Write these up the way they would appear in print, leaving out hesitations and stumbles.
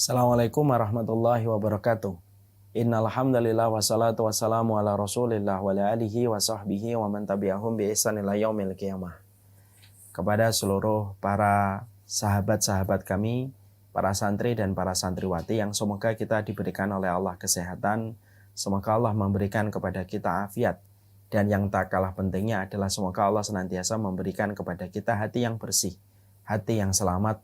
Assalamualaikum warahmatullahi wabarakatuh. Innal hamdalillah wassalatu wassalamu ala Rasulillah wa ala alihi wa sahbihi wa man tabi'ahum bi ihsan ila yaumil qiyamah. Kepada seluruh para sahabat-sahabat kami, para santri dan para santriwati yang semoga kita diberikan oleh Allah kesehatan, semoga Allah memberikan kepada kita afiat, dan yang tak kalah pentingnya adalah semoga Allah senantiasa memberikan kepada kita hati yang bersih, hati yang selamat,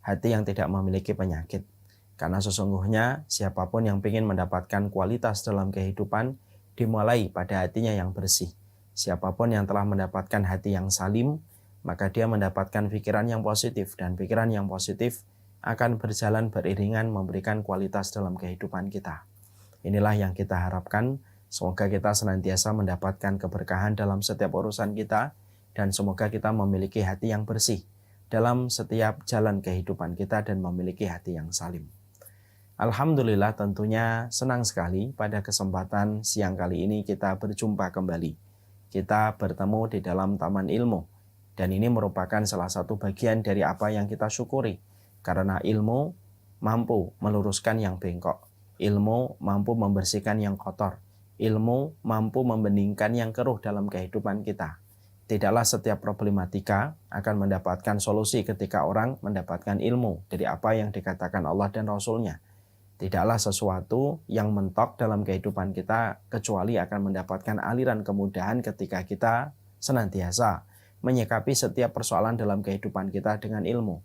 hati yang tidak memiliki penyakit. Karena sesungguhnya siapapun yang ingin mendapatkan kualitas dalam kehidupan dimulai pada hatinya yang bersih. Siapapun yang telah mendapatkan hati yang salim, maka dia mendapatkan pikiran yang positif, dan pikiran yang positif akan berjalan beriringan memberikan kualitas dalam kehidupan kita. Inilah yang kita harapkan. Semoga kita senantiasa mendapatkan keberkahan dalam setiap urusan kita, dan semoga kita memiliki hati yang bersih dalam setiap jalan kehidupan kita dan memiliki hati yang salim. Alhamdulillah, tentunya senang sekali pada kesempatan siang kali ini kita berjumpa kembali. Kita bertemu di dalam Taman Ilmu, dan ini merupakan salah satu bagian dari apa yang kita syukuri. Karena ilmu mampu meluruskan yang bengkok, ilmu mampu membersihkan yang kotor, ilmu mampu membeningkan yang keruh dalam kehidupan kita. Tidaklah setiap problematika akan mendapatkan solusi ketika orang mendapatkan ilmu dari apa yang dikatakan Allah dan Rasul-Nya. Tidaklah sesuatu yang mentok dalam kehidupan kita kecuali akan mendapatkan aliran kemudahan ketika kita senantiasa menyikapi setiap persoalan dalam kehidupan kita dengan ilmu.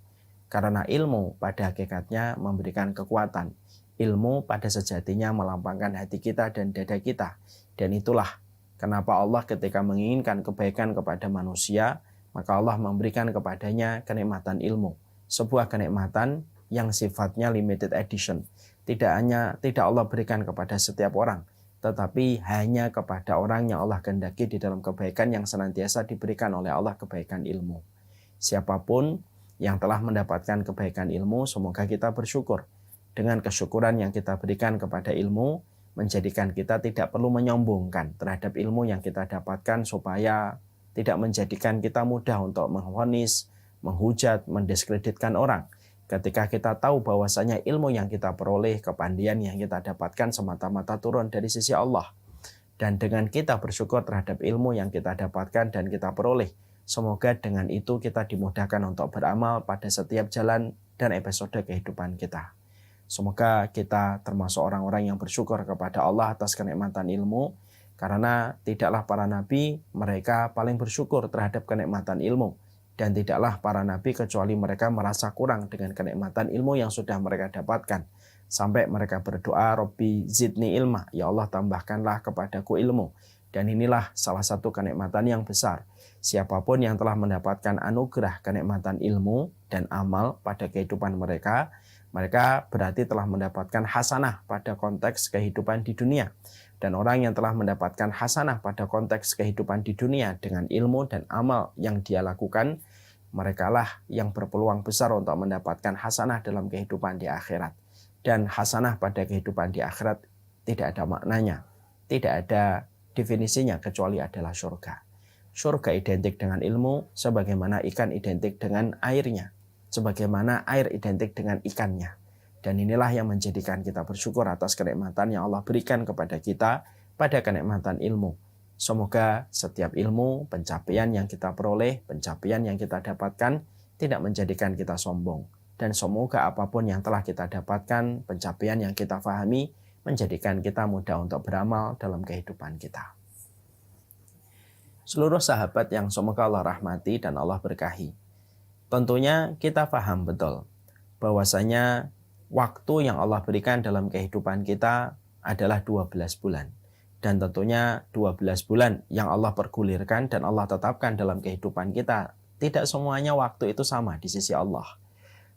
Karena ilmu pada hakikatnya memberikan kekuatan. Ilmu pada sejatinya melapangkan hati kita dan dada kita. Dan itulah kenapa Allah ketika menginginkan kebaikan kepada manusia, maka Allah memberikan kepadanya kenikmatan ilmu. Sebuah kenikmatan yang sifatnya limited edition. Tidak Allah berikan kepada setiap orang, tetapi hanya kepada orang yang Allah kehendaki di dalam kebaikan yang senantiasa diberikan oleh Allah, kebaikan ilmu. Siapapun yang telah mendapatkan kebaikan ilmu, semoga kita bersyukur. Dengan kesyukuran yang kita berikan kepada ilmu, menjadikan kita tidak perlu menyombongkan terhadap ilmu yang kita dapatkan, supaya tidak menjadikan kita mudah untuk mengvonis, menghujat, mendiskreditkan orang. Ketika kita tahu bahwasanya ilmu yang kita peroleh, kepandian yang kita dapatkan semata-mata turun dari sisi Allah. Dan dengan kita bersyukur terhadap ilmu yang kita dapatkan dan kita peroleh, semoga dengan itu kita dimudahkan untuk beramal pada setiap jalan dan episode kehidupan kita. Semoga kita termasuk orang-orang yang bersyukur kepada Allah atas kenikmatan ilmu, karena tidaklah para nabi mereka paling bersyukur terhadap kenikmatan ilmu. Dan tidaklah para nabi kecuali mereka merasa kurang dengan kenikmatan ilmu yang sudah mereka dapatkan. Sampai mereka berdoa, Rabbi zidni ilma, ya Allah tambahkanlah kepadaku ilmu. Dan inilah salah satu kenikmatan yang besar. Siapapun yang telah mendapatkan anugerah kenikmatan ilmu dan amal pada kehidupan mereka, mereka berarti telah mendapatkan hasanah pada konteks kehidupan di dunia. Dan orang yang telah mendapatkan hasanah pada konteks kehidupan di dunia dengan ilmu dan amal yang dia lakukan, merekalah yang berpeluang besar untuk mendapatkan hasanah dalam kehidupan di akhirat. Dan hasanah pada kehidupan di akhirat tidak ada maknanya, tidak ada definisinya kecuali adalah surga. Surga identik dengan ilmu, sebagaimana ikan identik dengan airnya, sebagaimana air identik dengan ikannya. Dan inilah yang menjadikan kita bersyukur atas kenikmatan yang Allah berikan kepada kita pada kenikmatan ilmu. Semoga setiap ilmu, pencapaian yang kita peroleh, pencapaian yang kita dapatkan tidak menjadikan kita sombong. Dan semoga apapun yang telah kita dapatkan, pencapaian yang kita fahami, menjadikan kita mudah untuk beramal dalam kehidupan kita. Seluruh sahabat yang semoga Allah rahmati dan Allah berkahi, tentunya kita paham betul bahwasanya waktu yang Allah berikan dalam kehidupan kita adalah 12 bulan. Dan tentunya 12 bulan yang Allah pergulirkan dan Allah tetapkan dalam kehidupan kita, tidak semuanya waktu itu sama di sisi Allah.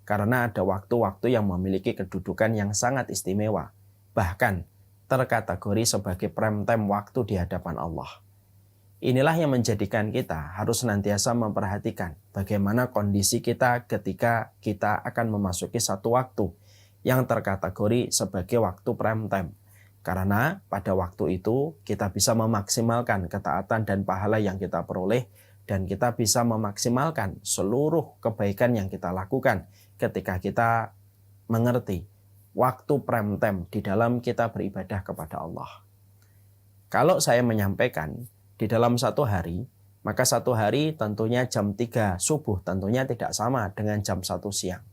Karena ada waktu-waktu yang memiliki kedudukan yang sangat istimewa, bahkan terkategori sebagai prime time waktu di hadapan Allah. Inilah yang menjadikan kita harus senantiasa memperhatikan bagaimana kondisi kita ketika kita akan memasuki satu waktu yang terkategori sebagai waktu prime time. Karena pada waktu itu kita bisa memaksimalkan ketaatan dan pahala yang kita peroleh, dan kita bisa memaksimalkan seluruh kebaikan yang kita lakukan ketika kita mengerti waktu prime time di dalam kita beribadah kepada Allah. Kalau saya menyampaikan di dalam satu hari, maka satu hari tentunya jam 3 subuh tentunya tidak sama dengan jam 1 siang.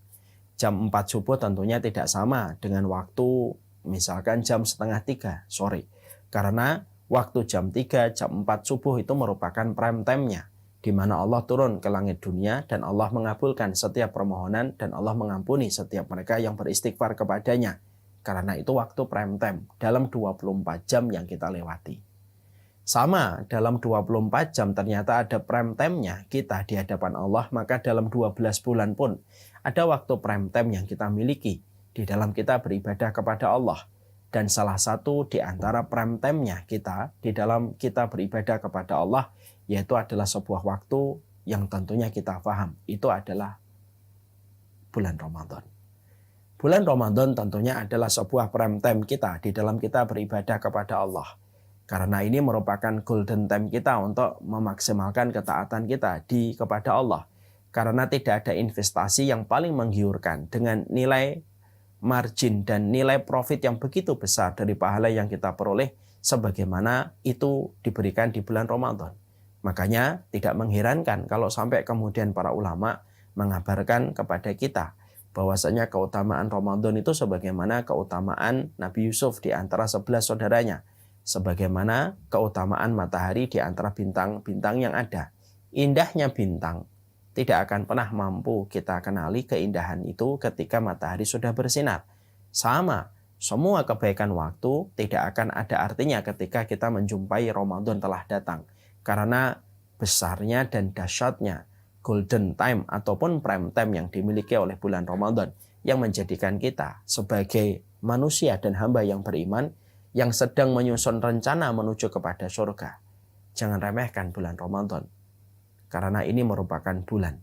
Jam 4 subuh tentunya tidak sama dengan waktu misalkan jam setengah 3 sore. Karena waktu jam 3, jam 4 subuh itu merupakan prime time-nya, di mana Allah turun ke langit dunia dan Allah mengabulkan setiap permohonan dan Allah mengampuni setiap mereka yang beristighfar kepadanya. Karena itu waktu prime time dalam 24 jam yang kita lewati. Sama dalam 24 jam ternyata ada prime time-nya kita di hadapan Allah, maka dalam 12 bulan pun ada waktu prime time yang kita miliki di dalam kita beribadah kepada Allah. Dan salah satu di antara prime time-nya kita di dalam kita beribadah kepada Allah yaitu adalah sebuah waktu yang tentunya kita paham, itu adalah bulan Ramadan. Bulan Ramadan tentunya adalah sebuah prime time kita di dalam kita beribadah kepada Allah. Karena ini merupakan golden time kita untuk memaksimalkan ketaatan kita kepada Allah. Karena tidak ada investasi yang paling menggiurkan dengan nilai margin dan nilai profit yang begitu besar dari pahala yang kita peroleh sebagaimana itu diberikan di bulan Ramadan. Makanya tidak mengherankan kalau sampai kemudian para ulama mengabarkan kepada kita bahwasanya keutamaan Ramadan itu sebagaimana keutamaan Nabi Yusuf di antara 11 saudaranya, sebagaimana keutamaan matahari di antara bintang-bintang yang ada. Indahnya bintang tidak akan pernah mampu kita kenali keindahan itu ketika matahari sudah bersinar. Sama, semua kebaikan waktu tidak akan ada artinya ketika kita menjumpai Ramadan telah datang. Karena besarnya dan dahsyatnya golden time ataupun prime time yang dimiliki oleh bulan Ramadan yang menjadikan kita sebagai manusia dan hamba yang beriman yang sedang menyusun rencana menuju kepada surga. Jangan remehkan bulan Ramadan. Karena ini merupakan bulan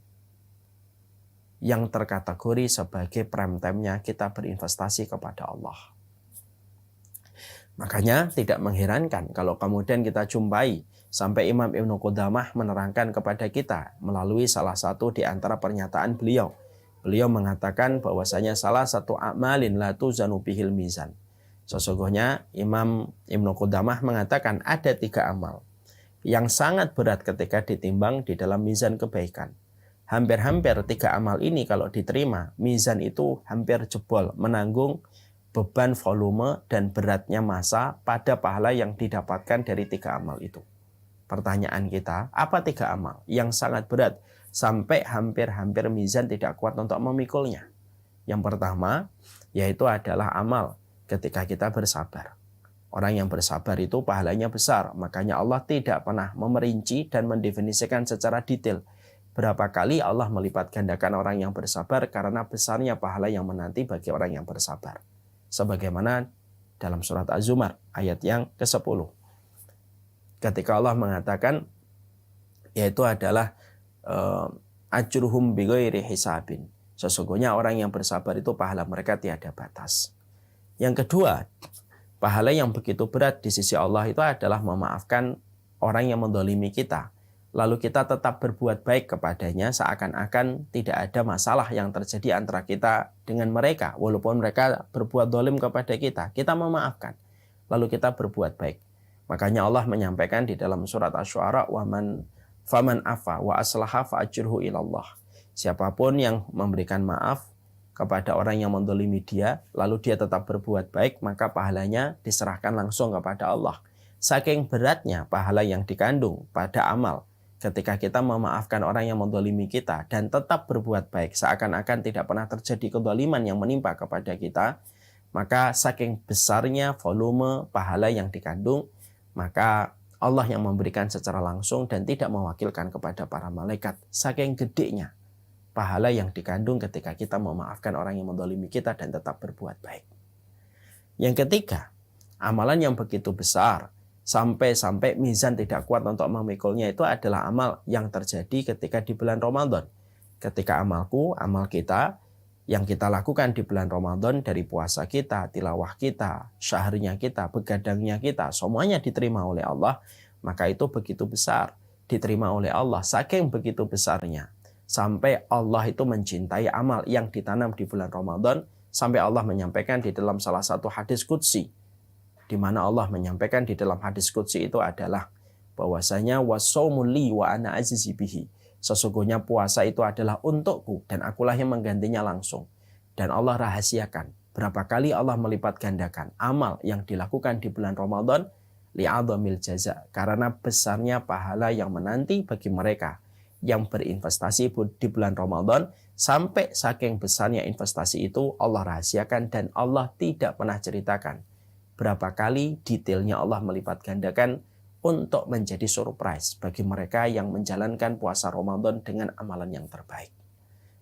yang terkategori sebagai prime time-nya kita berinvestasi kepada Allah. Makanya tidak mengherankan kalau kemudian kita jumpai sampai Imam Ibnu Qudamah menerangkan kepada kita melalui salah satu di antara pernyataan beliau. Beliau mengatakan bahwasanya salah satu amalin la tuzanu bihil mizan. Sesungguhnya Imam Ibnu Qudamah mengatakan ada 3 amal yang sangat berat ketika ditimbang di dalam mizan kebaikan. Hampir-hampir 3 amal ini kalau diterima, mizan itu hampir jebol menanggung beban volume dan beratnya masa pada pahala yang didapatkan dari 3 amal itu. Pertanyaan kita, apa 3 amal yang sangat berat sampai hampir-hampir mizan tidak kuat untuk memikulnya? Yang pertama, yaitu adalah amal ketika kita bersabar. Orang yang bersabar itu pahalanya besar, makanya Allah tidak pernah memerinci dan mendefinisikan secara detail berapa kali Allah melipat gandakan orang yang bersabar karena besarnya pahala yang menanti bagi orang yang bersabar. Sebagaimana dalam surat Az-Zumar ayat yang ke-10. Ketika Allah mengatakan yaitu adalah ajruhum bighairi hisabin. Sesungguhnya orang yang bersabar itu pahala mereka tiada batas. Yang kedua, pahala yang begitu berat di sisi Allah itu adalah memaafkan orang yang mendolimi kita. Lalu kita tetap berbuat baik kepadanya seakan-akan tidak ada masalah yang terjadi antara kita dengan mereka. Walaupun mereka berbuat dolim kepada kita, kita memaafkan. Lalu kita berbuat baik. Makanya Allah menyampaikan di dalam surat Asy-Syu'ara, faman afa wa aslaha fa ajruhu ilallah. Siapapun yang memberikan maaf kepada orang yang mendolimi dia, lalu dia tetap berbuat baik, maka pahalanya diserahkan langsung kepada Allah. Saking beratnya pahala yang dikandung pada amal ketika kita memaafkan orang yang mendolimi kita dan tetap berbuat baik seakan-akan tidak pernah terjadi kedoliman yang menimpa kepada kita, maka saking besarnya volume pahala yang dikandung, maka Allah yang memberikan secara langsung dan tidak mewakilkan kepada para malaikat. Saking gedenya pahala yang dikandung ketika kita memaafkan orang yang mendolimi kita dan tetap berbuat baik. Yang ketiga, amalan yang begitu besar sampai mizan tidak kuat untuk memikulnya itu adalah amal yang terjadi ketika di bulan Ramadan. Ketika amal kita yang kita lakukan di bulan Ramadan dari puasa kita, tilawah kita, syahrnya kita, begadangnya kita, semuanya diterima oleh Allah, maka itu begitu besar, diterima oleh Allah, saking begitu besarnya. Sampai Allah itu mencintai amal yang ditanam di bulan Ramadan Sampai Allah menyampaikan di dalam salah satu hadis qudsi, di mana Allah menyampaikan di dalam hadis qudsi itu adalah bahwasanya wasaumul li wa ana azizi bihi. Sesungguhnya puasa itu adalah untukku dan akulah yang menggantinya langsung. Dan Allah rahasiakan berapa kali Allah melipat gandakan amal yang dilakukan di bulan Ramadan li'adhamil jaza, karena besarnya pahala yang menanti bagi mereka yang berinvestasi di bulan Ramadan. Sampai saking besarnya investasi itu Allah rahasiakan dan Allah tidak pernah ceritakan berapa kali detailnya Allah melipat gandakan untuk menjadi surprise bagi mereka yang menjalankan puasa Ramadan dengan amalan yang terbaik.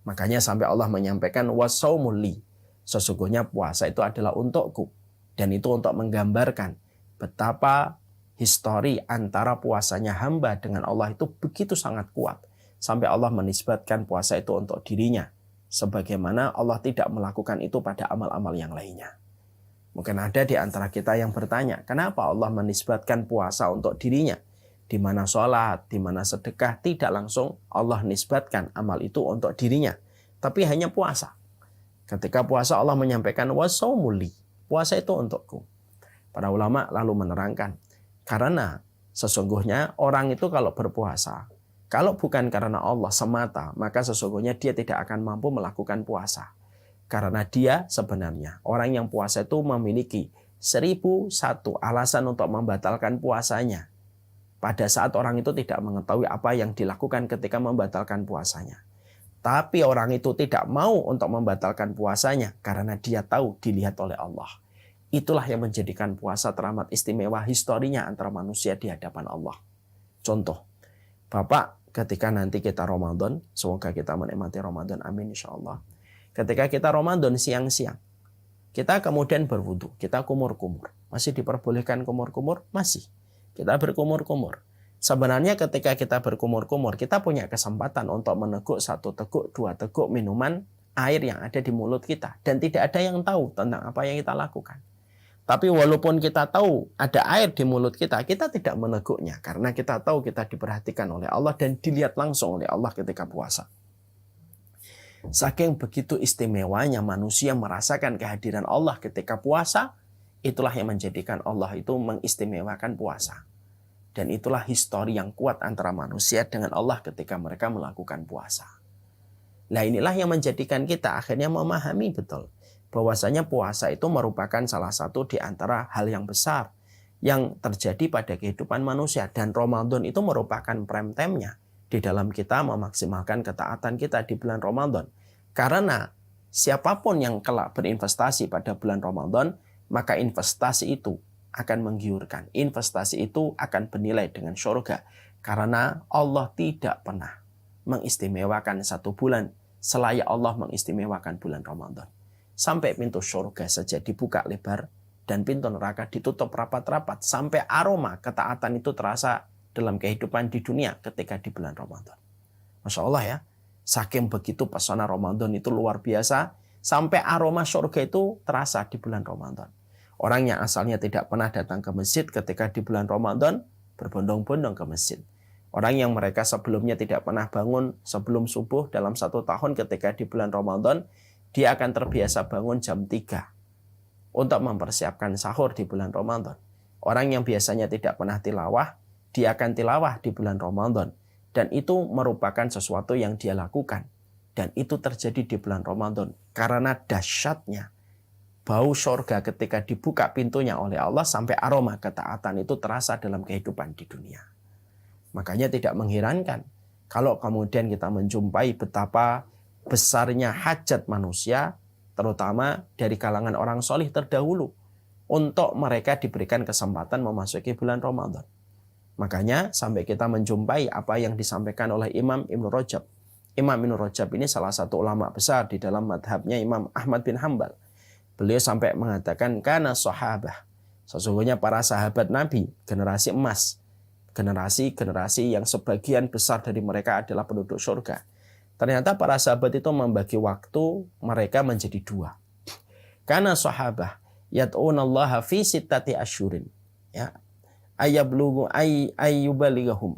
Makanya sampai Allah menyampaikan wasaumul li, sesungguhnya puasa itu adalah untukku, dan itu untuk menggambarkan betapa histori antara puasanya hamba dengan Allah itu begitu sangat kuat. Sampai Allah menisbatkan puasa itu untuk dirinya, sebagaimana Allah tidak melakukan itu pada amal-amal yang lainnya. Mungkin ada di antara kita yang bertanya, kenapa Allah menisbatkan puasa untuk dirinya? Di mana sholat, di mana sedekah, tidak langsung Allah nisbatkan amal itu untuk dirinya, tapi hanya puasa. Ketika puasa Allah menyampaikan wasaumul li, puasa itu untukku. Para ulama lalu menerangkan, karena sesungguhnya orang itu kalau berpuasa, kalau bukan karena Allah semata, maka sesungguhnya dia tidak akan mampu melakukan puasa. Karena dia sebenarnya, orang yang puasa itu memiliki 1001 alasan untuk membatalkan puasanya. Pada saat orang itu tidak mengetahui apa yang dilakukan ketika membatalkan puasanya. Tapi orang itu tidak mau untuk membatalkan puasanya karena dia tahu dilihat oleh Allah. Itulah yang menjadikan puasa teramat istimewa historinya antara manusia di hadapan Allah. Contoh, Bapak, ketika nanti kita Ramadan, semoga kita menikmati Ramadan, amin insyaallah. Ketika kita Ramadan siang-siang, kita kemudian berwudu, kita kumur-kumur. Masih diperbolehkan kumur-kumur? Masih. Kita berkumur-kumur. Sebenarnya ketika kita berkumur-kumur, kita punya kesempatan untuk meneguk 1 teguk, 2 teguk minuman air yang ada di mulut kita. Dan tidak ada yang tahu tentang apa yang kita lakukan. Tapi walaupun kita tahu ada air di mulut kita, kita tidak meneguknya. Karena kita tahu kita diperhatikan oleh Allah dan dilihat langsung oleh Allah ketika puasa. Saking begitu istimewanya manusia merasakan kehadiran Allah ketika puasa, itulah yang menjadikan Allah itu mengistimewakan puasa. Dan itulah histori yang kuat antara manusia dengan Allah ketika mereka melakukan puasa. Nah inilah yang menjadikan kita akhirnya memahami betul bahwasanya puasa itu merupakan salah satu di antara hal yang besar yang terjadi pada kehidupan manusia. Dan Ramadan itu merupakan prime time-nya di dalam kita memaksimalkan ketaatan kita di bulan Ramadan. Karena siapapun yang kelak berinvestasi pada bulan Ramadan, maka investasi itu akan menggiurkan. Investasi itu akan bernilai dengan surga. Karena Allah tidak pernah mengistimewakan satu bulan selayak Allah mengistimewakan bulan Ramadan. Sampai pintu surga saja dibuka lebar dan pintu neraka ditutup rapat-rapat. Sampai aroma ketaatan itu terasa dalam kehidupan di dunia ketika di bulan Ramadan. Masya Allah ya. Saking begitu pesona Ramadan itu luar biasa. Sampai aroma surga itu terasa di bulan Ramadan. Orang yang asalnya tidak pernah datang ke masjid ketika di bulan Ramadan berbondong-bondong ke masjid. Orang yang mereka sebelumnya tidak pernah bangun sebelum subuh dalam 1 tahun ketika di bulan Ramadan, dia akan terbiasa bangun jam 3 untuk mempersiapkan sahur di bulan Ramadan. Orang yang biasanya tidak pernah tilawah, dia akan tilawah di bulan Ramadan. Dan itu merupakan sesuatu yang dia lakukan. Dan itu terjadi di bulan Ramadan. Karena dahsyatnya bau surga ketika dibuka pintunya oleh Allah sampai aroma ketaatan itu terasa dalam kehidupan di dunia. Makanya tidak mengherankan kalau kemudian kita menjumpai betapa besarnya hajat manusia, terutama dari kalangan orang solih terdahulu, untuk mereka diberikan kesempatan memasuki bulan Ramadan. Makanya sampai kita menjumpai apa yang disampaikan oleh Imam Ibnu Rajab. Imam Ibnu Rajab ini salah satu ulama besar di dalam madhabnya Imam Ahmad bin Hanbal. Beliau sampai mengatakan, karena sahabah, sesungguhnya para sahabat Nabi, generasi emas, generasi yang sebagian besar dari mereka adalah penduduk surga. Ternyata para sahabat itu membagi waktu mereka menjadi 2. Karena sahabah yad'unallaha fi sittati asyurin, ya, ayyablugu ayyubalighum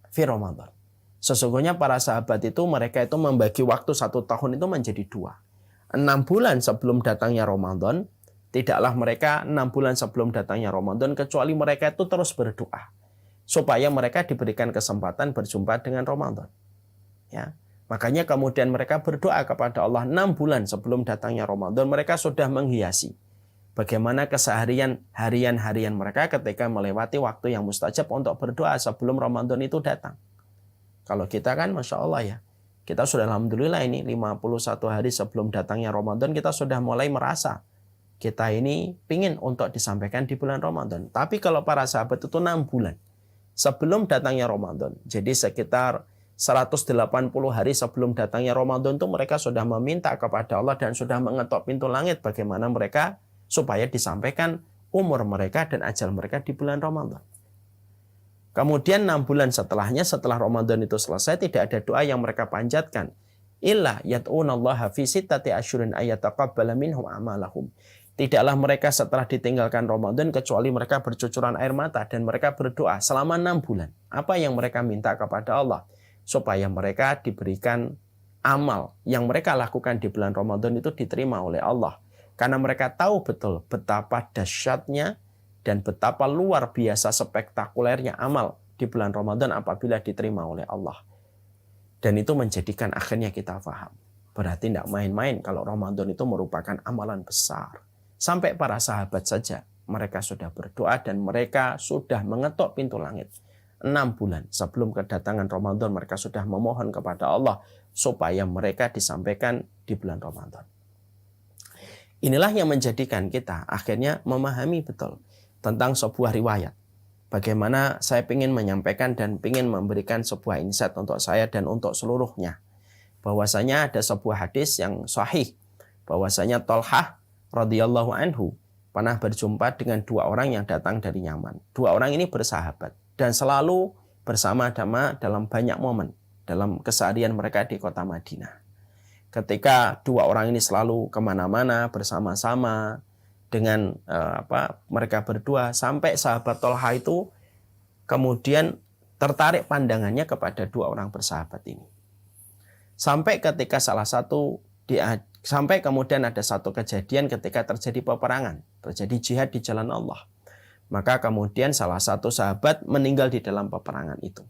fi Ramadan. Sesungguhnya para sahabat itu mereka itu membagi waktu 1 tahun itu menjadi 2. 6 bulan sebelum datangnya Ramadan, tidaklah mereka 6 bulan sebelum datangnya Ramadan kecuali mereka itu terus berdoa supaya mereka diberikan kesempatan berjumpa dengan Ramadan. Ya. Makanya kemudian mereka berdoa kepada Allah 6 bulan sebelum datangnya Ramadan, mereka sudah menghiasi bagaimana keseharian harian mereka ketika melewati waktu yang mustajab untuk berdoa sebelum Ramadan itu datang. Kalau kita kan Masya Allah ya, kita sudah alhamdulillah ini 51 hari sebelum datangnya Ramadan kita sudah mulai merasa kita ini pingin untuk disampaikan di bulan Ramadan. Tapi kalau para sahabat itu 6 bulan sebelum datangnya Ramadan, jadi sekitar 180 hari sebelum datangnya Ramadan itu mereka sudah meminta kepada Allah dan sudah mengetok pintu langit bagaimana mereka supaya disampaikan umur mereka dan ajal mereka di bulan Ramadan. Kemudian 6 bulan setelahnya, setelah Ramadan itu selesai, tidak ada doa yang mereka panjatkan. Illa yad'unallaha fi sittati asyurin ayataqabbala minhum amalahum. Tidaklah mereka setelah ditinggalkan Ramadan kecuali mereka bercucuran air mata dan mereka berdoa selama 6 bulan. Apa yang mereka minta kepada Allah? Supaya mereka diberikan amal yang mereka lakukan di bulan Ramadan itu diterima oleh Allah. Karena mereka tahu betul betapa dahsyatnya dan betapa luar biasa spektakulernya amal di bulan Ramadan apabila diterima oleh Allah. Dan itu menjadikan akhirnya kita paham. Berarti tidak main-main kalau Ramadan itu merupakan amalan besar. Sampai para sahabat saja mereka sudah berdoa dan mereka sudah mengetok pintu langit. 6 bulan sebelum kedatangan Ramadan mereka sudah memohon kepada Allah supaya mereka disampaikan di bulan Ramadan. Inilah yang menjadikan kita akhirnya memahami betul tentang sebuah riwayat. Bagaimana saya ingin menyampaikan dan ingin memberikan sebuah insight untuk saya dan untuk seluruhnya. Bahwasanya ada sebuah hadis yang sahih. Bahwasanya Thalhah radhiyallahu anhu pernah berjumpa dengan 2 orang yang datang dari Yaman. 2 orang ini bersahabat dan selalu bersama-sama dalam banyak momen dalam keseharian mereka di kota Madinah. Ketika 2 orang ini selalu kemana-mana bersama-sama dengan mereka berdua, sampai sahabat Thalhah itu kemudian tertarik pandangannya kepada 2 orang bersahabat ini. Sampai ketika sampai kemudian ada satu kejadian ketika terjadi peperangan, terjadi jihad di jalan Allah. Maka kemudian salah satu sahabat meninggal di dalam peperangan itu.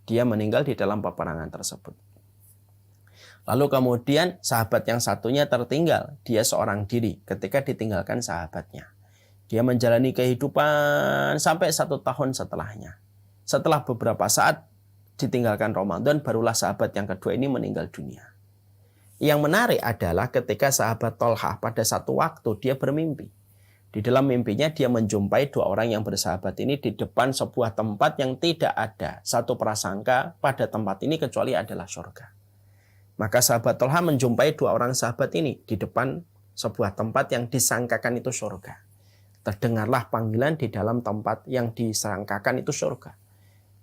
Dia meninggal di dalam peperangan tersebut. Lalu kemudian sahabat yang satunya tertinggal. Dia seorang diri ketika ditinggalkan sahabatnya. Dia menjalani kehidupan sampai 1 tahun setelahnya. Setelah beberapa saat ditinggalkan Ramadan, barulah sahabat yang kedua ini meninggal dunia. Yang menarik adalah ketika sahabat Thalhah pada satu waktu dia bermimpi. Di dalam mimpinya dia menjumpai 2 orang yang bersahabat ini di depan sebuah tempat yang tidak ada satu prasangka pada tempat ini kecuali adalah surga. Maka sahabat Thalhah menjumpai 2 orang sahabat ini di depan sebuah tempat yang disangkakan itu surga. Terdengarlah panggilan di dalam tempat yang disangkakan itu surga.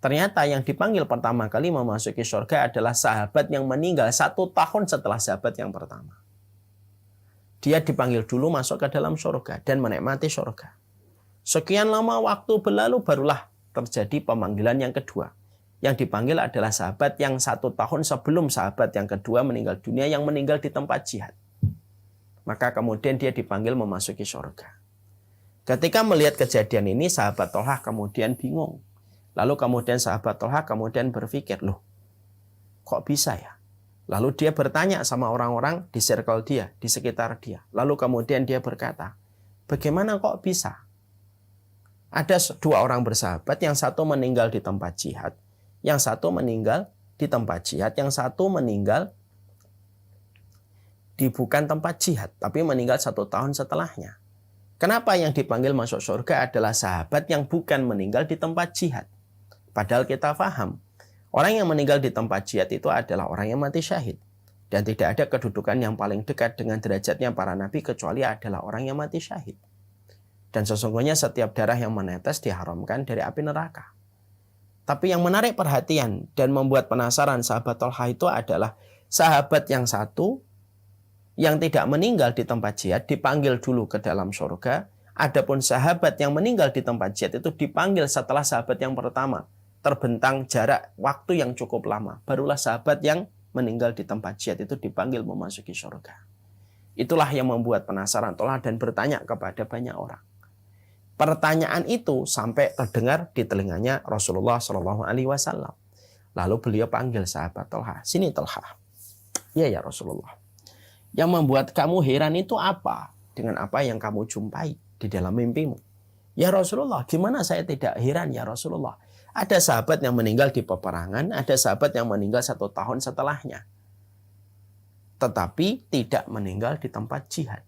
Ternyata yang dipanggil pertama kali memasuki surga adalah sahabat yang meninggal 1 tahun setelah sahabat yang pertama. Dia dipanggil dulu masuk ke dalam surga dan menikmati surga. Sekian lama waktu berlalu barulah terjadi pemanggilan yang kedua. Yang dipanggil adalah sahabat yang 1 tahun sebelum sahabat yang kedua meninggal dunia, yang meninggal di tempat jihad. Maka kemudian dia dipanggil memasuki surga. Ketika melihat kejadian ini, sahabat Thalhah kemudian bingung. Lalu kemudian sahabat Thalhah kemudian berpikir, loh kok bisa ya? Lalu dia bertanya sama orang-orang di circle dia, di sekitar dia. Lalu kemudian dia berkata, bagaimana kok bisa? Ada 2 orang bersahabat, yang satu meninggal di tempat jihad, yang satu meninggal di tempat jihad, yang satu meninggal di bukan tempat jihad, tapi meninggal 1 tahun setelahnya. Kenapa yang dipanggil masuk surga adalah sahabat yang bukan meninggal di tempat jihad? Padahal kita paham, orang yang meninggal di tempat jihad itu adalah orang yang mati syahid. Dan tidak ada kedudukan yang paling dekat dengan derajatnya para nabi kecuali adalah orang yang mati syahid. Dan sesungguhnya setiap darah yang menetes diharamkan dari api neraka. Tapi yang menarik perhatian dan membuat penasaran sahabat Thalhah itu adalah sahabat yang satu yang tidak meninggal di tempat jihad dipanggil dulu ke dalam surga. Adapun sahabat yang meninggal di tempat jihad itu dipanggil setelah sahabat yang pertama. Terbentang jarak waktu yang cukup lama. Barulah sahabat yang meninggal di tempat jihad itu dipanggil memasuki surga. Itulah yang membuat penasaran Tolha dan bertanya kepada banyak orang. Pertanyaan itu sampai terdengar di telinganya Rasulullah SAW. Lalu beliau panggil sahabat Tolha, sini Tolha. Ya Rasulullah. Yang membuat kamu heran itu apa? Dengan apa yang kamu jumpai di dalam mimpimu? Ya Rasulullah, gimana saya tidak heran ya Rasulullah? Ada sahabat yang meninggal di peperangan, ada sahabat yang meninggal 1 tahun setelahnya. Tetapi tidak meninggal di tempat jihad.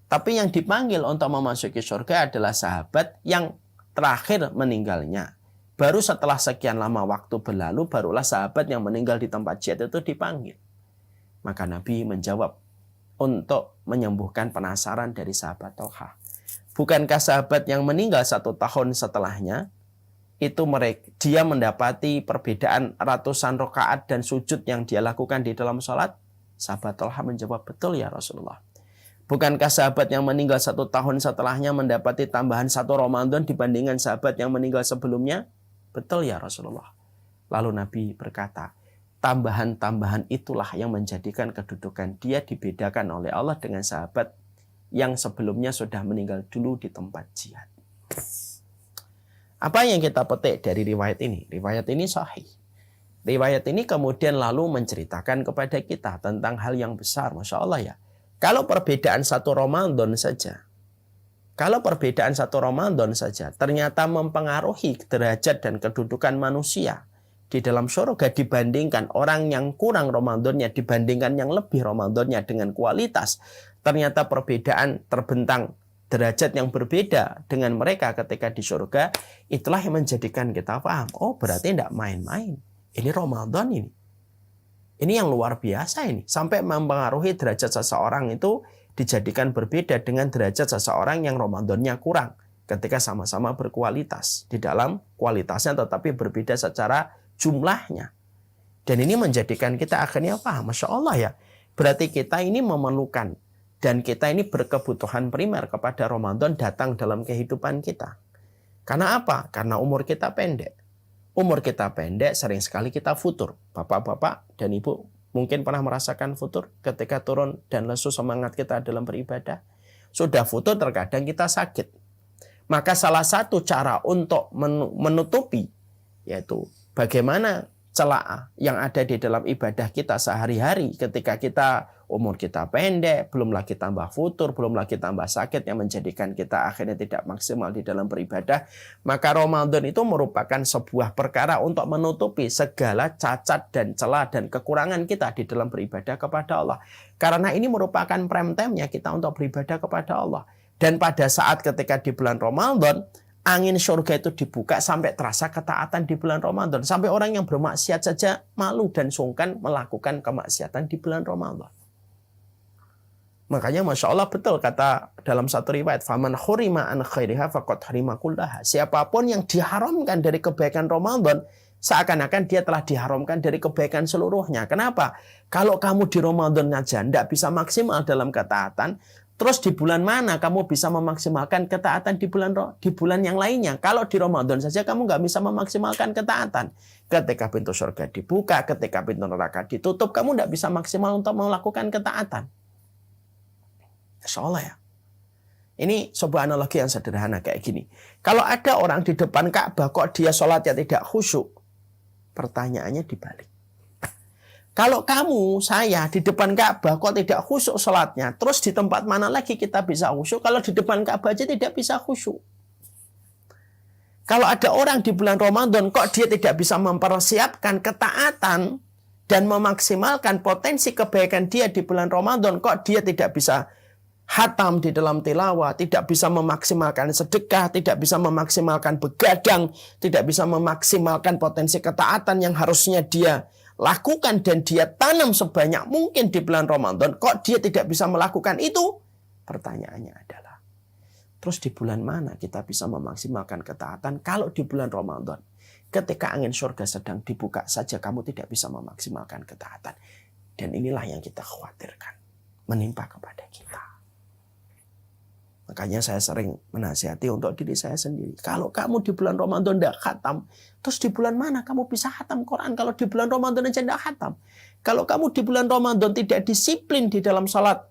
Tapi yang dipanggil untuk memasuki surga adalah sahabat yang terakhir meninggalnya. Baru setelah sekian lama waktu berlalu, barulah sahabat yang meninggal di tempat jihad itu dipanggil. Maka Nabi menjawab untuk menyembuhkan penasaran dari sahabat Tolha. Bukankah sahabat yang meninggal 1 tahun setelahnya, itu dia mendapati perbedaan ratusan rakaat dan sujud yang dia lakukan di dalam sholat? Sahabat Tolha menjawab, betul ya Rasulullah. Bukankah sahabat yang meninggal 1 tahun setelahnya mendapati tambahan 1 Ramadan dibandingkan sahabat yang meninggal sebelumnya? Betul ya Rasulullah. Lalu Nabi berkata, tambahan-tambahan itulah yang menjadikan kedudukan dia dibedakan oleh Allah dengan sahabat yang sebelumnya sudah meninggal dulu di tempat jihad. Apa yang kita petik dari riwayat ini? Riwayat ini sahih. Riwayat ini kemudian lalu menceritakan kepada kita tentang hal yang besar. Masya Allah ya. Kalau perbedaan 1 Ramadan saja, ternyata mempengaruhi derajat dan kedudukan manusia di dalam surga dibandingkan orang yang kurang Ramadannya, dibandingkan yang lebih Ramadannya dengan kualitas. Ternyata perbedaan terbentang derajat yang berbeda dengan mereka ketika di surga, itulah yang menjadikan kita paham, oh berarti tidak main-main. Ini Ramadan ini. Ini yang luar biasa ini. Sampai mempengaruhi derajat seseorang itu dijadikan berbeda dengan derajat seseorang yang Ramadannya kurang. Ketika sama-sama berkualitas. Di dalam kualitasnya tetapi berbeda secara jumlahnya. Dan ini menjadikan kita akhirnya paham. Masya Allah ya. Berarti kita ini memerlukan. Dan kita ini berkebutuhan primer kepada Ramadan datang dalam kehidupan kita. Karena apa? Karena umur kita pendek. Umur kita pendek, sering sekali kita futur. Bapak-bapak dan ibu mungkin pernah merasakan futur ketika turun dan lesu semangat kita dalam beribadah. Sudah futur terkadang kita sakit. Maka salah satu cara untuk menutupi yaitu bagaimana celah yang ada di dalam ibadah kita sehari-hari ketika umur kita pendek, belum lagi tambah futur, belum lagi tambah sakit yang menjadikan kita akhirnya tidak maksimal di dalam beribadah. Maka Ramadan itu merupakan sebuah perkara untuk menutupi segala cacat dan celah dan kekurangan kita di dalam beribadah kepada Allah. Karena ini merupakan prime time-nya kita untuk beribadah kepada Allah. Dan pada saat ketika di bulan Ramadan, angin surga itu dibuka sampai terasa ketaatan di bulan Ramadan. Sampai orang yang bermaksiat saja malu dan sungkan melakukan kemaksiatan di bulan Ramadan. Makanya Masya Allah betul kata dalam satu riwayat, faman khurima an khairiha faqad harima kullaha. Siapapun yang diharamkan dari kebaikan Ramadan, seakan-akan dia telah diharamkan dari kebaikan seluruhnya. Kenapa? Kalau kamu di Ramadan saja tidak bisa maksimal dalam ketaatan, terus di bulan mana kamu bisa memaksimalkan ketaatan di bulan yang lainnya? Kalau di Ramadan saja kamu nggak bisa memaksimalkan ketaatan. Ketika pintu surga dibuka, ketika pintu neraka ditutup, kamu nggak bisa maksimal untuk melakukan ketaatan. Insya Allah ya. Ini sebuah analogi yang sederhana kayak gini. Kalau ada orang di depan Ka'bah kok dia sholatnya tidak khusyuk? Pertanyaannya dibalik. Kalau kamu, saya di depan Ka'bah kok tidak khusyuk sholatnya, terus di tempat mana lagi kita bisa khusyuk? Kalau di depan Ka'bah aja tidak bisa khusyuk. Kalau ada orang di bulan Ramadan kok dia tidak bisa mempersiapkan ketaatan dan memaksimalkan potensi kebaikan dia di bulan Ramadan, kok dia tidak bisa hatam di dalam tilawah, tidak bisa memaksimalkan sedekah, tidak bisa memaksimalkan begadang, tidak bisa memaksimalkan potensi ketaatan yang harusnya dia lakukan dan dia tanam sebanyak mungkin di bulan Ramadan, kok dia tidak bisa melakukan itu? Pertanyaannya adalah, terus di bulan mana kita bisa memaksimalkan ketaatan kalau di bulan Ramadan? Ketika angin surga sedang dibuka saja kamu tidak bisa memaksimalkan ketaatan. Dan inilah yang kita khawatirkan menimpa kepada kita. Makanya saya sering menasihati untuk diri saya sendiri. Kalau kamu di bulan Ramadan tidak khatam, terus di bulan mana kamu bisa khatam Quran? Kalau di bulan Ramadan aja tidak khatam. Kalau kamu di bulan Ramadan tidak disiplin di dalam salat,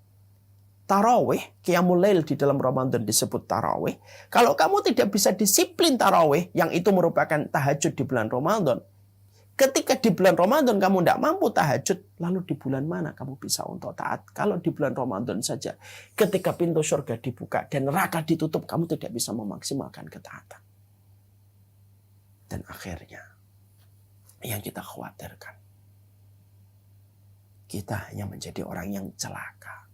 tarawih, qiyamul lail di dalam Ramadan disebut tarawih. Kalau kamu tidak bisa disiplin tarawih, yang itu merupakan tahajud di bulan Ramadan. Ketika di bulan Ramadan kamu tidak mampu tahajud, lalu di bulan mana kamu bisa untuk taat? Kalau di bulan Ramadan saja, ketika pintu surga dibuka dan neraka ditutup, kamu tidak bisa memaksimalkan ketaatan. Dan akhirnya, yang kita khawatirkan, kita hanya menjadi orang yang celaka.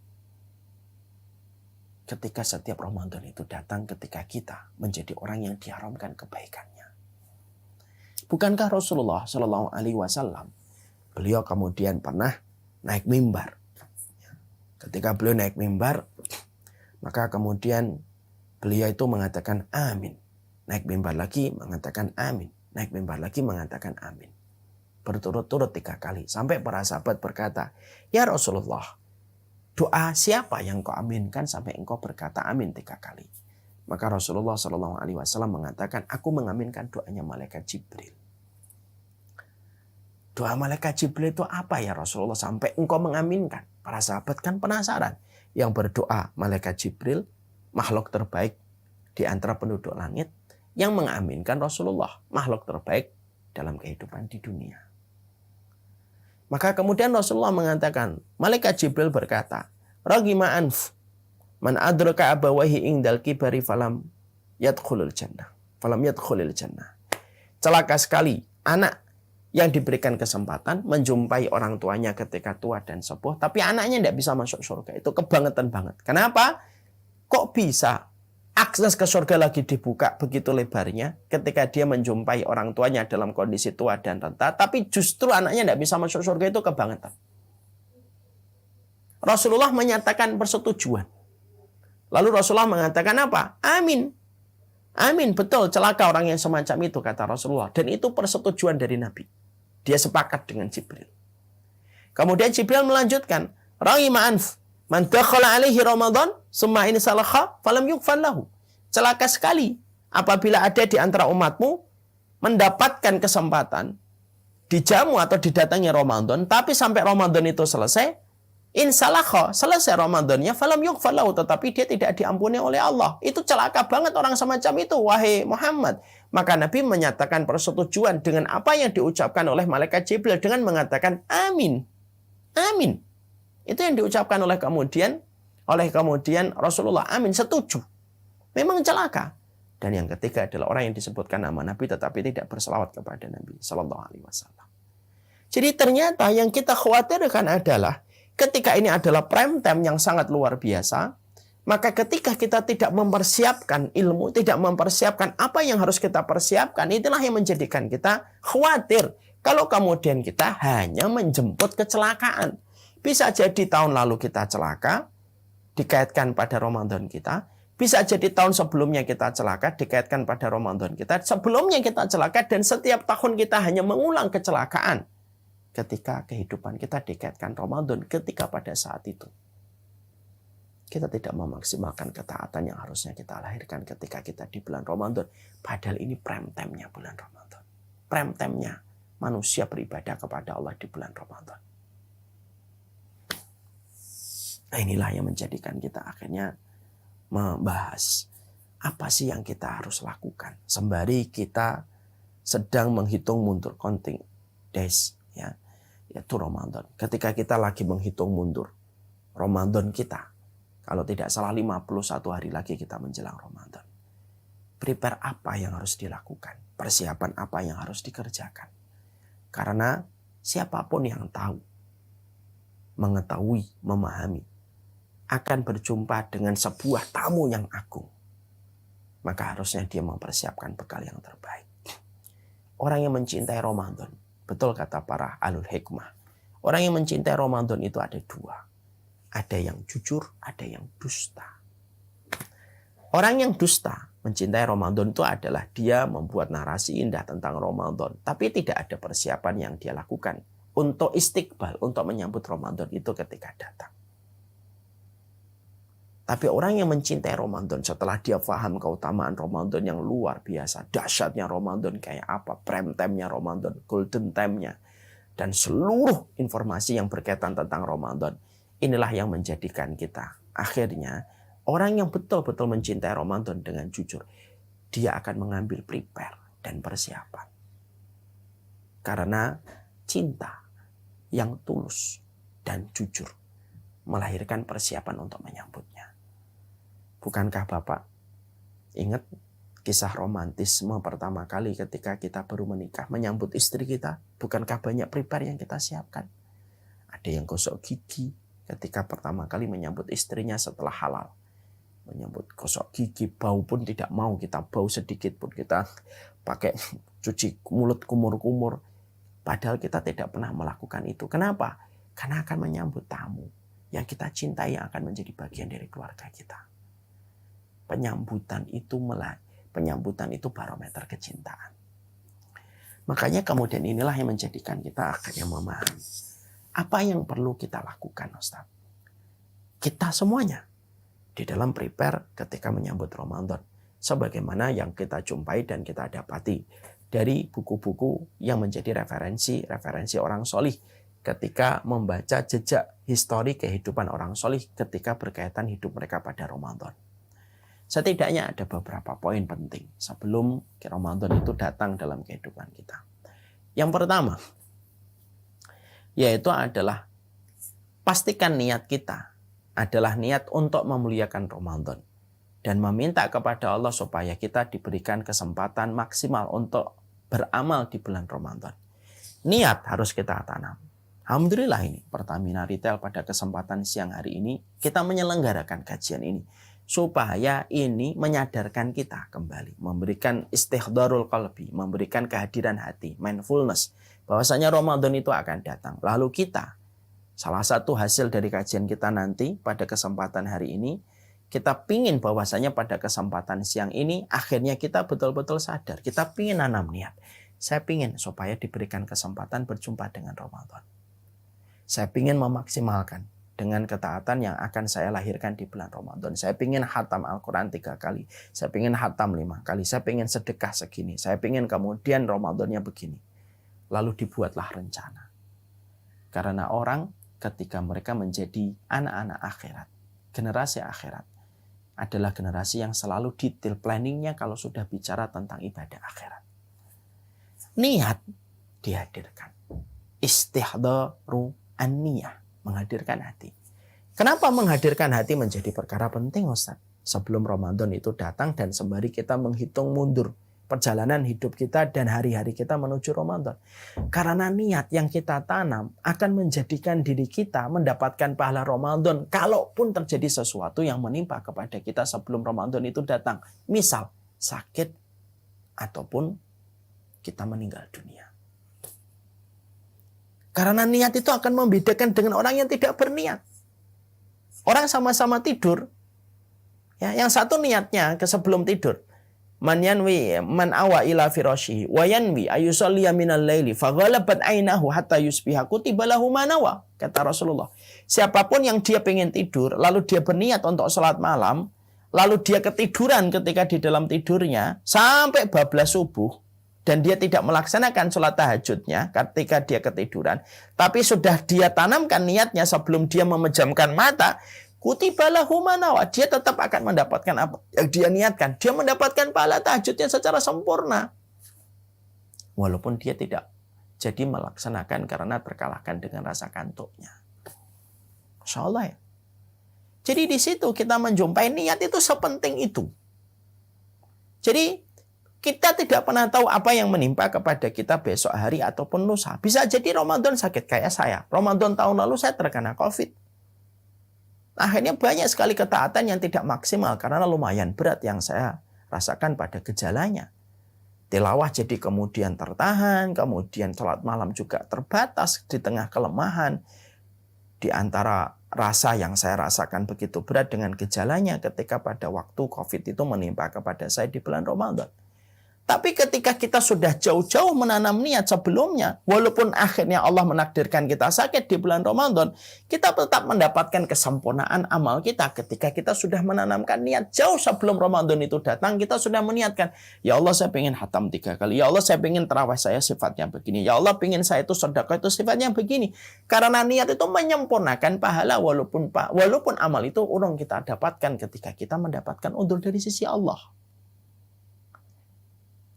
Ketika setiap Ramadan itu datang, ketika kita menjadi orang yang diharamkan kebaikannya. Bukankah Rasulullah Shallallahu Alaihi Wasallam beliau kemudian pernah naik mimbar? Ketika beliau naik mimbar, maka kemudian beliau itu mengatakan amin. Naik mimbar lagi mengatakan amin. Naik mimbar lagi mengatakan amin. Berturut-turut 3 kali. Sampai para sahabat berkata, ya Rasulullah, doa siapa yang kau aminkan sampai engkau berkata amin 3 kali? Maka Rasulullah Shallallahu Alaihi Wasallam mengatakan, aku mengaminkan doanya malaikat Jibril. Doa malaikat Jibril itu apa ya Rasulullah sampai engkau mengaminkan? Para sahabat kan penasaran. Yang berdoa malaikat Jibril, makhluk terbaik di antara penduduk langit, yang mengaminkan Rasulullah, makhluk terbaik dalam kehidupan di dunia. Maka kemudian Rasulullah mengatakan, malaikat Jibril berkata, Ragima anf, man adraka abawahi indal kibari falam yadkhulul jannah. Falam yadkhulul jannah. Celaka sekali anak yang diberikan kesempatan menjumpai orang tuanya ketika tua dan sepuh, tapi anaknya tidak bisa masuk surga. Itu kebangetan banget. Kenapa? Kok bisa akses ke surga lagi dibuka begitu lebarnya ketika dia menjumpai orang tuanya dalam kondisi tua dan renta, tapi justru anaknya tidak bisa masuk surga? Itu kebangetan. Rasulullah menyatakan persetujuan. Lalu Rasulullah mengatakan apa? Amin. Amin, betul, celaka orang yang semacam itu, kata Rasulullah. Dan itu persetujuan dari Nabi. Dia sepakat dengan Jibril. Kemudian Jibril melanjutkan, Rahima anf, man dakhala alaihi Ramadan, summa in salakha, falam yughfar lahu. Celaka sekali apabila ada di antara umatmu mendapatkan kesempatan dijamu atau didatangi Ramadan, tapi sampai Ramadan itu selesai, insalakha, selesai Ramadannya, falam yughfar lahu, tetapi dia tidak diampuni oleh Allah. Itu celaka banget orang semacam itu, wahai Muhammad. Maka Nabi menyatakan persetujuan dengan apa yang diucapkan oleh malaikat Jibril dengan mengatakan amin. Amin. Itu yang diucapkan oleh kemudian Rasulullah, amin, setuju. Memang celaka. Dan yang ketiga adalah orang yang disebutkan nama Nabi tetapi tidak berselawat kepada Nabi Sallallahu Alaihi Wasallam. Jadi ternyata yang kita khawatirkan adalah ketika ini adalah prime time yang sangat luar biasa, maka ketika kita tidak mempersiapkan ilmu, tidak mempersiapkan apa yang harus kita persiapkan, itulah yang menjadikan kita khawatir. Kalau kemudian kita hanya menjemput kecelakaan. Bisa jadi tahun lalu kita celaka, dikaitkan pada Ramadan kita. Bisa jadi tahun sebelumnya kita celaka, dikaitkan pada Ramadan kita. Sebelumnya kita celaka dan setiap tahun kita hanya mengulang kecelakaan. Ketika kehidupan kita dikaitkan Ramadan, ketika pada saat itu kita tidak memaksimalkan ketaatan yang harusnya kita lahirkan ketika kita di bulan Ramadan. Padahal ini prime time-nya bulan Ramadan. Prime time-nya manusia beribadah kepada Allah di bulan Ramadan. Nah, inilah yang menjadikan kita akhirnya membahas apa sih yang kita harus lakukan sembari kita sedang menghitung mundur counting days, ya, yaitu Ramadan. Ketika kita lagi menghitung mundur Ramadan kita, kalau tidak salah 51 hari lagi kita menjelang Ramadan. Prepare apa yang harus dilakukan? Persiapan apa yang harus dikerjakan? Karena siapapun yang tahu, mengetahui, memahami, akan berjumpa dengan sebuah tamu yang agung. Maka harusnya dia mempersiapkan bekal yang terbaik. Orang yang mencintai Ramadan, betul kata para alul hikmah, orang yang mencintai Ramadan itu ada 2. Ada yang jujur, ada yang dusta. Orang yang dusta mencintai Ramadan itu adalah dia membuat narasi indah tentang Ramadan, tapi tidak ada persiapan yang dia lakukan untuk istiqbal, untuk menyambut Ramadan itu ketika datang. Tapi orang yang mencintai Ramadan setelah dia paham keutamaan Ramadan yang luar biasa, dahsyatnya Ramadan kayak apa, prime time-nya Ramadan, golden time-nya, dan seluruh informasi yang berkaitan tentang Ramadan, inilah yang menjadikan kita Akhirnya, orang yang betul-betul mencintai Ramadan dengan jujur, dia akan mengambil prepare dan persiapan. Karena cinta yang tulus dan jujur melahirkan persiapan untuk menyambutnya. Bukankah Bapak ingat kisah romantisme pertama kali ketika kita baru menikah menyambut istri kita? Bukankah banyak prepare yang kita siapkan? Ada yang gosok gigi ketika pertama kali menyambut istrinya setelah halal. Menyambut gosok gigi, bau pun tidak mau kita bau sedikit pun kita pakai cuci mulut kumur-kumur. Padahal kita tidak pernah melakukan itu. Kenapa? Karena akan menyambut tamu yang kita cintai yang akan menjadi bagian dari keluarga kita. Penyambutan itu barometer kecintaan. Makanya kemudian inilah yang menjadikan kita akhirnya memahami apa yang perlu kita lakukan, Ustaz. Kita semuanya di dalam prepare ketika menyambut Ramadan. Sebagaimana yang kita jumpai dan kita dapati dari buku-buku yang menjadi referensi orang solih ketika membaca jejak histori kehidupan orang solih ketika berkaitan hidup mereka pada Ramadan. Setidaknya ada beberapa poin penting sebelum Ramadan itu datang dalam kehidupan kita. Yang pertama, yaitu adalah pastikan niat kita adalah niat untuk memuliakan Ramadan dan meminta kepada Allah supaya kita diberikan kesempatan maksimal untuk beramal di bulan Ramadan. Niat harus kita tanam. Alhamdulillah ini Pertamina Retail pada kesempatan siang hari ini kita menyelenggarakan kajian ini supaya ini menyadarkan kita kembali, memberikan istihdarul qalbi, memberikan kehadiran hati, mindfulness, bahwasanya Ramadan itu akan datang. Lalu kita, salah satu hasil dari kajian kita nanti pada kesempatan hari ini, kita pingin bahwasanya pada kesempatan siang ini akhirnya kita betul-betul sadar. Kita pingin nanam niat. Saya pingin supaya diberikan kesempatan berjumpa dengan Ramadan. Saya pingin memaksimalkan dengan ketaatan yang akan saya lahirkan di bulan Ramadan. Saya pingin khatam Al-Quran 3 kali. Saya pingin khatam 5 kali. Saya pingin sedekah segini. Saya pingin kemudian Ramadannya begini. Lalu dibuatlah rencana. Karena orang ketika mereka menjadi anak-anak akhirat, generasi akhirat, adalah generasi yang selalu detail planningnya kalau sudah bicara tentang ibadah akhirat. Niat dihadirkan. Istihdaru an-niyah, menghadirkan hati. Kenapa menghadirkan hati menjadi perkara penting, Ustaz? Sebelum Ramadan itu datang dan sembari kita menghitung mundur perjalanan hidup kita dan hari-hari kita menuju Ramadan. Karena niat yang kita tanam akan menjadikan diri kita mendapatkan pahala Ramadan kalaupun terjadi sesuatu yang menimpa kepada kita sebelum Ramadan itu datang. Misal sakit ataupun kita meninggal dunia. Karena niat itu akan membedakan dengan orang yang tidak berniat. Orang sama-sama tidur, ya, yang satu niatnya ke sebelum tidur. Man yanwi man awa ila firashihi wa yanwi ayusalliya minal laili faghalabat ainahu hatta yusbiha kutiba lahu ma nawa, kata Rasulullah. Siapapun yang dia pengen tidur lalu dia berniat untuk salat malam, lalu dia ketiduran ketika di dalam tidurnya sampai bablas subuh dan dia tidak melaksanakan salat tahajudnya ketika dia ketiduran, tapi sudah dia tanamkan niatnya sebelum dia memejamkan mata, kutiba lahu ma nawa, dia tetap akan mendapatkan apa yang dia niatkan. Dia mendapatkan pahala tahajudnya secara sempurna. Walaupun dia tidak jadi melaksanakan karena terkalahkan dengan rasa kantuknya. Masya Allah ya. Jadi di situ kita menjumpai niat itu sepenting itu. Jadi kita tidak pernah tahu apa yang menimpa kepada kita besok hari ataupun lusa. Bisa jadi Ramadan sakit kayak saya. Ramadan tahun lalu saya terkena COVID. Akhirnya banyak sekali ketaatan yang tidak maksimal karena lumayan berat yang saya rasakan pada gejalanya. Tilawah jadi kemudian tertahan, kemudian sholat malam juga terbatas di tengah kelemahan. Di antara rasa yang saya rasakan begitu berat dengan gejalanya ketika pada waktu COVID itu menimpa kepada saya di bulan Ramadan. Tapi ketika kita sudah jauh-jauh menanam niat sebelumnya, walaupun akhirnya Allah menakdirkan kita sakit di bulan Ramadan, kita tetap mendapatkan kesempurnaan amal kita ketika kita sudah menanamkan niat jauh sebelum Ramadan itu datang. Kita sudah meniatkan, ya Allah saya pengen hatam 3 kali, ya Allah saya pengen tarawih saya sifatnya begini, ya Allah pengen saya itu sedekah itu sifatnya begini. Karena niat itu menyempurnakan pahala walaupun amal itu urung kita dapatkan ketika kita mendapatkan udzur dari sisi Allah.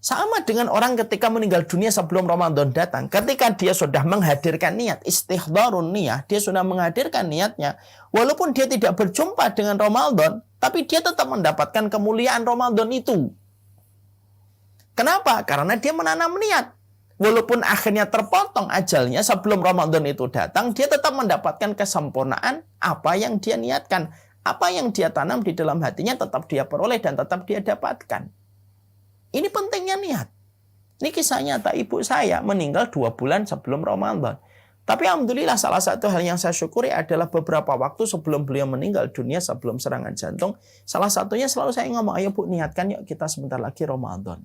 Sama dengan orang ketika meninggal dunia sebelum Ramadan datang. Ketika dia sudah menghadirkan niat, istihdharun niyah, dia sudah menghadirkan niatnya. Walaupun dia tidak berjumpa dengan Ramadan, tapi dia tetap mendapatkan kemuliaan Ramadan itu. Kenapa? Karena dia menanam niat. Walaupun akhirnya terpotong ajalnya sebelum Ramadan itu datang, dia tetap mendapatkan kesempurnaan apa yang dia niatkan. Apa yang dia tanam di dalam hatinya tetap dia peroleh dan tetap dia dapatkan. Ini pentingnya niat. Ini kisah nyata ibu saya meninggal 2 bulan sebelum Ramadan. Tapi alhamdulillah salah satu hal yang saya syukuri adalah beberapa waktu sebelum beliau meninggal dunia sebelum serangan jantung. Salah satunya selalu saya ngomong, ayo Bu niatkan yuk kita sebentar lagi Ramadan.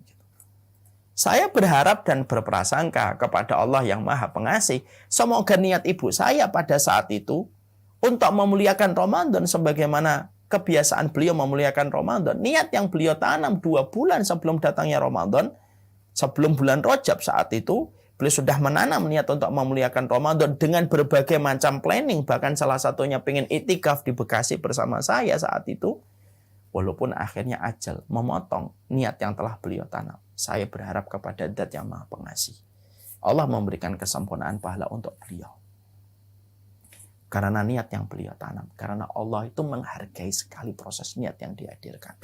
Saya berharap dan berprasangka kepada Allah yang Maha Pengasih. Semoga niat ibu saya pada saat itu untuk memuliakan Ramadan sebagaimana kebiasaan beliau memuliakan Ramadan. Niat yang beliau tanam 2 bulan sebelum datangnya Ramadan, sebelum bulan Rajab saat itu, beliau sudah menanam niat untuk memuliakan Ramadan dengan berbagai macam planning. Bahkan salah satunya pengen itikaf di Bekasi bersama saya saat itu. Walaupun akhirnya ajal memotong niat yang telah beliau tanam. Saya berharap kepada Zat yang Maha Pengasih. Allah memberikan kesempurnaan pahala untuk beliau. Karena niat yang beliau tanam. Karena Allah itu menghargai sekali proses niat yang dihadirkan.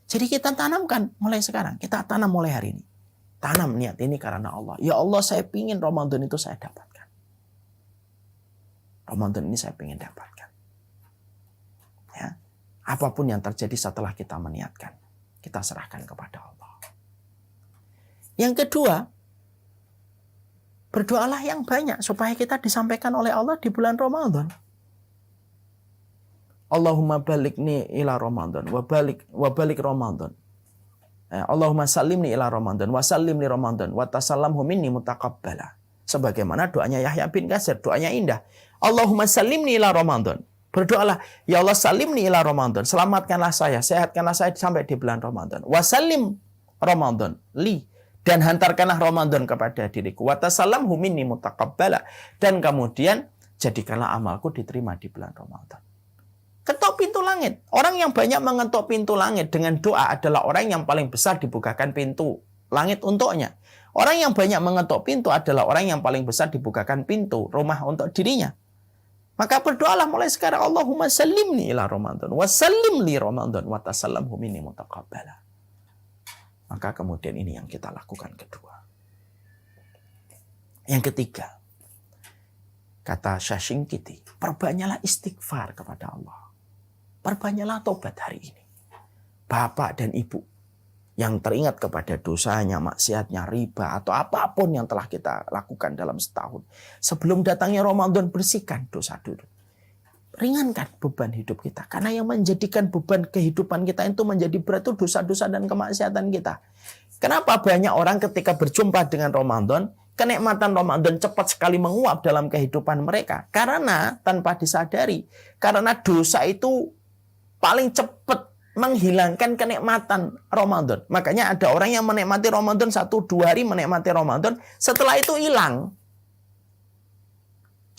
Jadi kita tanamkan mulai sekarang. Kita tanam mulai hari ini. Tanam niat ini karena Allah. Ya Allah saya ingin Ramadan itu saya dapatkan. Ramadan ini saya ingin dapatkan. Ya. Apapun yang terjadi setelah kita meniatkan. Kita serahkan kepada Allah. Yang kedua, berdoalah yang banyak supaya kita disampaikan oleh Allah di bulan Ramadan. Allahumma balikni ila Ramadan wa balik Ramadan. Allahumma sallimni ila Ramadan wa sallimni Ramadan wa tasallamhu minni mutaqabbala. Sebagaimana doanya Yahya bin Katsir, doanya indah. Allahumma sallimni ila Ramadan. Berdoalah, ya Allah salimni ila Ramadan. Selamatkanlah saya, sehatkanlah saya sampai di bulan Ramadan. Wa sallim Ramadan li. Dan hantarkanlah Ramadan kepada diriku. Wa tasallamhu minni mutaqabbala. Dan kemudian jadikanlah amalku diterima di bulan Ramadan. Ketok pintu langit. Orang yang banyak mengetuk pintu langit dengan doa adalah orang yang paling besar dibukakan pintu langit untuknya. Orang yang banyak mengetuk pintu adalah orang yang paling besar dibukakan pintu rumah untuk dirinya. Maka berdoalah mulai sekarang. Allahumma sallimni ila Ramadan. Wa sallim li Ramadan. Wa tasallamhu minni mutaqabbala. Maka kemudian ini yang kita lakukan kedua. Yang ketiga, kata Shashinkiti, perbanyaklah istighfar kepada Allah. Perbanyaklah tobat hari ini. Bapak dan ibu yang teringat kepada dosanya, maksiatnya, riba, atau apapun yang telah kita lakukan dalam setahun. Sebelum datangnya Ramadan, bersihkan dosa dulu. Ringankan beban hidup kita. Karena yang menjadikan beban kehidupan kita itu menjadi berat itu dosa-dosa dan kemaksiatan kita. Kenapa banyak orang ketika berjumpa dengan Ramadan, kenikmatan Ramadan cepat sekali menguap dalam kehidupan mereka? Karena tanpa disadari, karena dosa itu paling cepat menghilangkan kenikmatan Ramadan. Makanya ada orang yang menikmati Ramadan 1-2 hari menikmati Ramadan, setelah itu hilang.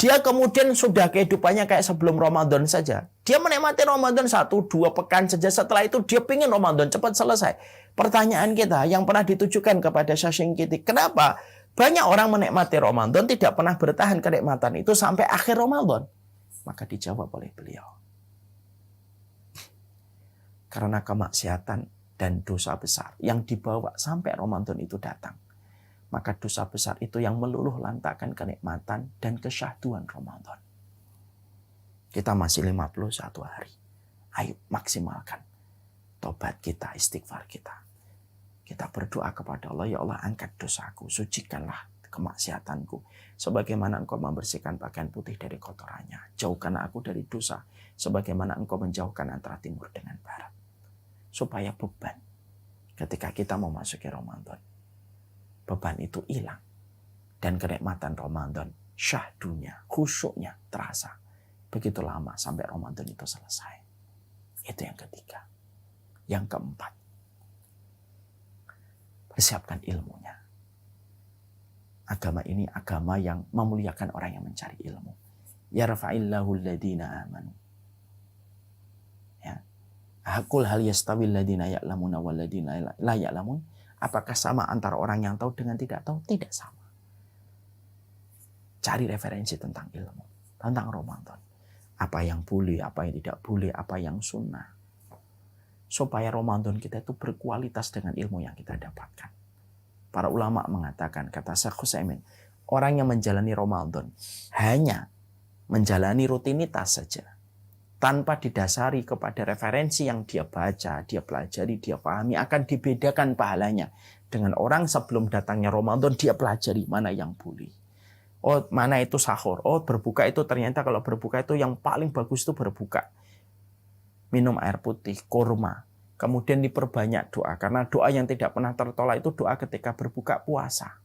Dia kemudian sudah kehidupannya kayak sebelum Ramadan saja. Dia menikmati Ramadan 1-2 pekan saja. Setelah itu dia pengen Ramadan cepat selesai. Pertanyaan kita yang pernah ditujukan kepada Shashinkiti, kenapa banyak orang menikmati Ramadan tidak pernah bertahan kenikmatan itu sampai akhir Ramadan? Maka dijawab oleh beliau. Karena kemaksiatan dan dosa besar yang dibawa sampai Ramadan itu datang. Maka dosa besar itu yang meluluh lantakan kenikmatan dan kesyahduan Ramadan. Kita masih 51 hari. Ayo maksimalkan tobat kita, istighfar kita. Kita berdoa kepada Allah, ya Allah angkat dosaku, sucikanlah kemaksiatanku. Sebagaimana engkau membersihkan pakaian putih dari kotorannya. Jauhkan aku dari dosa. Sebagaimana engkau menjauhkan antara timur dengan barat. Supaya beban ketika kita memasuki Ramadan. Beban itu hilang. Dan kenikmatan Ramadan, syahdunya, khusyuknya terasa. Begitu lama sampai Ramadan itu selesai. Itu yang ketiga. Yang keempat, persiapkan ilmunya. Agama ini agama yang memuliakan orang yang mencari ilmu. Yarfa'illahu alladhina amanu. Ya. Qul hal yastawil ladina ya'lamuna wal ladina la ya'lamun? Apakah sama antara orang yang tahu dengan tidak tahu? Tidak sama. Cari referensi tentang ilmu, tentang Ramadan. Apa yang boleh, apa yang tidak boleh, apa yang sunnah. Supaya Ramadan kita itu berkualitas dengan ilmu yang kita dapatkan. Para ulama mengatakan, kata Syekh Utsaimin, orang yang menjalani Ramadan hanya menjalani rutinitas saja, tanpa didasari kepada referensi yang dia baca, dia pelajari, dia pahami, akan dibedakan pahalanya dengan orang sebelum datangnya Ramadan dia pelajari mana yang boleh. Oh, mana itu sahur. Oh, berbuka itu ternyata kalau berbuka itu yang paling bagus itu berbuka. Minum air putih, kurma. Kemudian diperbanyak doa. Karena doa yang tidak pernah tertolak itu doa ketika berbuka puasa.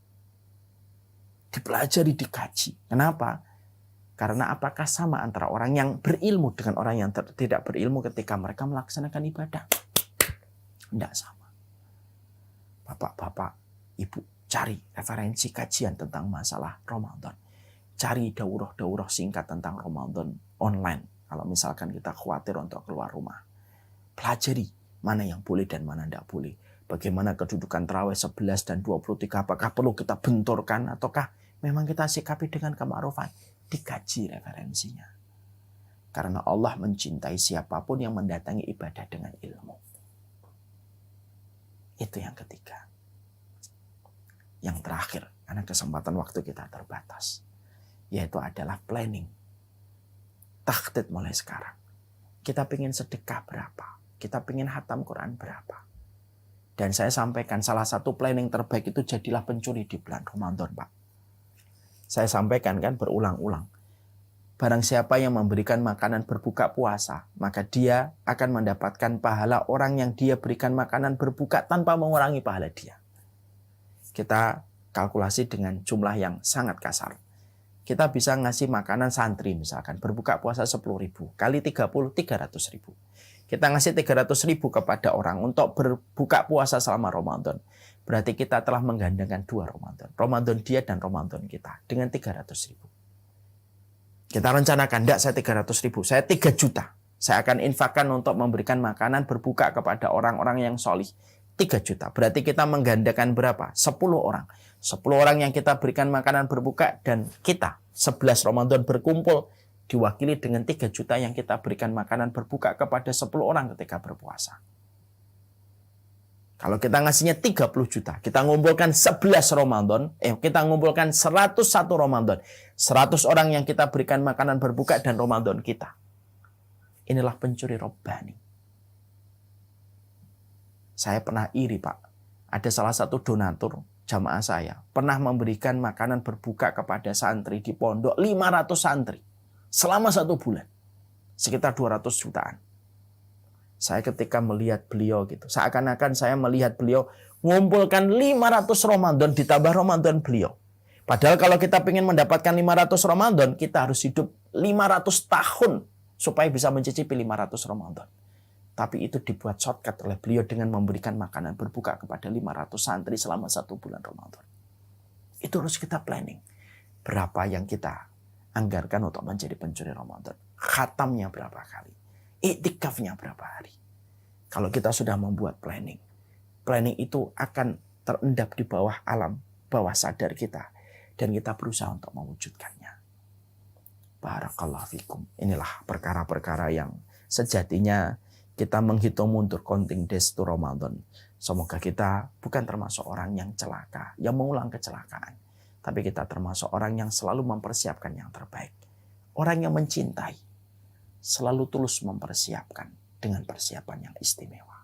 Dipelajari, dikaji. Kenapa? Karena apakah sama antara orang yang berilmu dengan orang yang tidak berilmu ketika mereka melaksanakan ibadah? Tidak sama. Bapak-bapak, ibu, cari referensi kajian tentang masalah Ramadan. Cari daurah-daurah singkat tentang Ramadan online. Kalau misalkan kita khawatir untuk keluar rumah. Pelajari mana yang boleh dan mana tidak boleh. Bagaimana kedudukan tarawih 11 dan 23. Apakah perlu kita benturkan ataukah memang kita sikapi dengan kema'rufan? Dikaji referensinya. Karena Allah mencintai siapapun yang mendatangi ibadah dengan ilmu. Itu yang ketiga. Yang terakhir, karena kesempatan waktu kita terbatas, yaitu adalah planning. Takhdid mulai sekarang. Kita pengen sedekah berapa? Kita pengen hatam Quran berapa? Dan saya sampaikan salah satu planning terbaik itu jadilah pencuri di bulan Ramadan, Pak. Saya sampaikan kan berulang-ulang. Barang siapa yang memberikan makanan berbuka puasa, maka dia akan mendapatkan pahala orang yang dia berikan makanan berbuka tanpa mengurangi pahala dia. Kita kalkulasi dengan jumlah yang sangat kasar. Kita bisa ngasih makanan santri misalkan, berbuka puasa 10.000, kali 30, 300.000. Kita ngasih 300.000 kepada orang untuk berbuka puasa selama Ramadan. Berarti kita telah menggandakan 2 Ramadan. Ramadan dia dan Ramadan kita dengan 300.000. Kita rencanakan, enggak saya 300.000, saya 3 juta. Saya akan infakkan untuk memberikan makanan berbuka kepada orang-orang yang solih. 3 juta. Berarti kita menggandakan berapa? 10 orang. 10 orang yang kita berikan makanan berbuka dan kita 11 Ramadan berkumpul diwakili dengan 3 juta yang kita berikan makanan berbuka kepada 10 orang ketika berpuasa. Kalau kita ngasihnya 30 juta, kita ngumpulkan 11 Ramadan, kita ngumpulkan 101 Ramadan. 100 orang yang kita berikan makanan berbuka dan Ramadan kita. Inilah pencuri robbani. Saya pernah iri, Pak. Ada salah satu donatur jamaah saya pernah memberikan makanan berbuka kepada santri di pondok 500 santri selama 1 bulan. Sekitar 200 jutaan. Saya ketika melihat beliau gitu, seakan-akan saya melihat beliau mengumpulkan 500 Ramadan ditambah Ramadan beliau. Padahal kalau kita ingin mendapatkan 500 Ramadan, kita harus hidup 500 tahun supaya bisa mencicipi 500 Ramadan. Tapi itu dibuat shortcut oleh beliau dengan memberikan makanan berbuka kepada 500 santri selama 1 bulan Ramadan. Itu harus kita planning. Berapa yang kita anggarkan untuk menjadi pencuri Ramadan. Khatamnya berapa kali. Iktikafnya berapa hari. Kalau kita sudah membuat planning. Planning itu akan terendap di bawah alam, bawah sadar kita. Dan kita berusaha untuk mewujudkannya. Barakallahu fikum. Inilah perkara-perkara yang sejatinya kita menghitung mundur counting days to Ramadan. Semoga kita bukan termasuk orang yang celaka, yang mengulang kecelakaan. Tapi kita termasuk orang yang selalu mempersiapkan yang terbaik. Orang yang mencintai, selalu tulus mempersiapkan dengan persiapan yang istimewa.